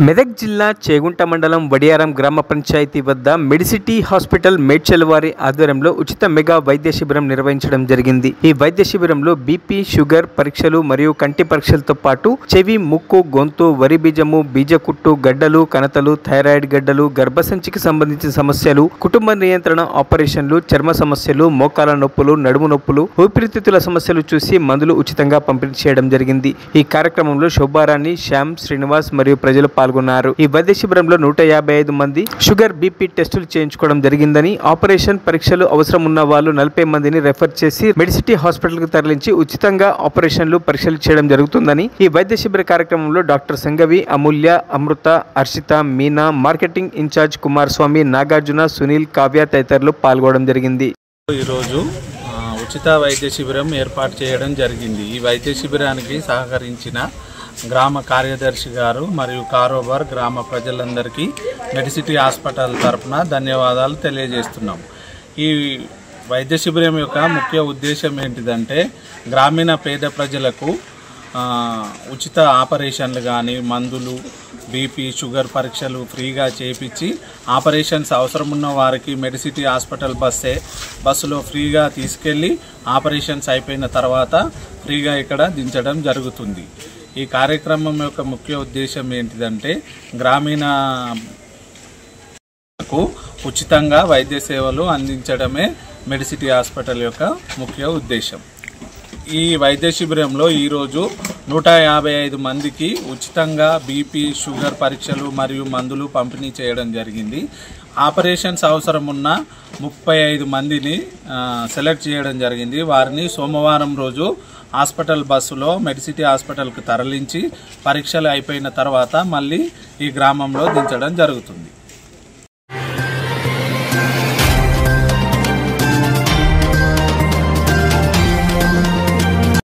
మెదక్ జిల్లా చేగుంట మండలం వడియారం గ్రామ పంచాయతీ వద్ద మెడిసిటీ హాస్పిటల్ మేడ్చల్ వారి ఆధ్వర్యంలో ఉచిత మెగా వైద్య శిబిరం నిర్వహించడం జరిగింది। ఈ వైద్య శిబిరంలో బీపీ, షుగర్ పరీక్షలు మరియు కంటి పరీక్షలతో పాటు చెవి, ముక్కు, గొంతు, వరి బీజము, బీజకుట్టు, గడ్డలు, కణతలు, థైరాయిడ్ గడ్డలు, గర్భసంచికి సంబంధించిన సమస్యలు, కుటుంబ నియంత్రణ ఆపరేషన్లు, చర్మ సమస్యలు, మోకాల నొప్పులు, నడుము నొప్పులు, ఊపిరితిత్తుల సమస్యలు చూసి మందులు ఉచితంగా పంపిణీ చేయడం జరిగింది। ఈ కార్యక్రమంలో శోభారాణి, శ్యామ్, శ్రీనివాస్ మరియు ప్రజలు పాల్గొన్నారు। ఈ వైద్య శిబిరంలో 155 మంది షుగర్, బీపీ టెస్టులు చేయించుకోవడం జరిగిందని, ఆపరేషన్ పరీక్షలు అవసరం ఉన్న వాళ్ళు 40 మందిని రెఫర్ చేసి మెడిసిటీ హాస్పిటల్ కు తరలించి ఉచితంగా ఆపరేషన్లు, పరీక్షలు చేయడం జరుగుతుందని ఈ వైద్య శిబిర కార్యక్రమంలో డాక్టర్ సంగవి, అమూల్య, అమృత, హర్షిత, మీనా, మార్కెటింగ్ ఇన్ఛార్జ్ కుమార్ స్వామి, నాగార్జున, సునీల్, కావ్య తదితరులు పాల్గొనడం జరిగింది। ఈరోజు ఉచిత వైద్య శిబిరం ఏర్పాటు చేయడం జరిగింది। ఈ వైద్య శిబిరానికి సహకరించిన గ్రామ కార్యదర్శి గారు మరియు కారోబార్ గ్రామ ప్రజలందరికీ మెడిసిటీ హాస్పిటల్ తరఫున ధన్యవాదాలు తెలియజేస్తున్నాం। ఈ వైద్య శిబిరం యొక్క ముఖ్య ఉద్దేశం ఏంటిదంటే గ్రామీణ పేద ప్రజలకు ఉచిత ఆపరేషన్లు కానీ, మందులు, బీపీ, షుగర్ పరీక్షలు ఫ్రీగా చేయించి ఆపరేషన్స్ అవసరం ఉన్న వారికి మెడిసిటీ హాస్పిటల్ బస్సులో ఫ్రీగా తీసుకెళ్ళి ఆపరేషన్స్ అయిపోయిన తర్వాత ఫ్రీగా ఇక్కడ దించడం జరుగుతుంది। ఈ కార్యక్రమం యొక్క ముఖ్య ఉద్దేశం ఏంటిదంటే గ్రామీణకు ఉచితంగా వైద్య సేవలు అందించడమే మెడిసిటీ హాస్పిటల్ యొక్క ముఖ్య ఉద్దేశం। ఈ వైద్య శిబిరంలో ఈరోజు 155 మందికి ఉచితంగా బీపీ, షుగర్ పరీక్షలు మరియు మందులు పంపిణీ చేయడం జరిగింది। ఆపరేషన్స్ అవసరం ఉన్న 35 మందిని సెలెక్ట్ చేయడం జరిగింది। వారిని సోమవారం రోజు హాస్పిటల్ బస్సులో మెడిసిటీ హాస్పిటల్కు తరలించి పరీక్షలు అయిపోయిన తర్వాత మళ్ళీ ఈ గ్రామంలో దించడం జరుగుతుంది।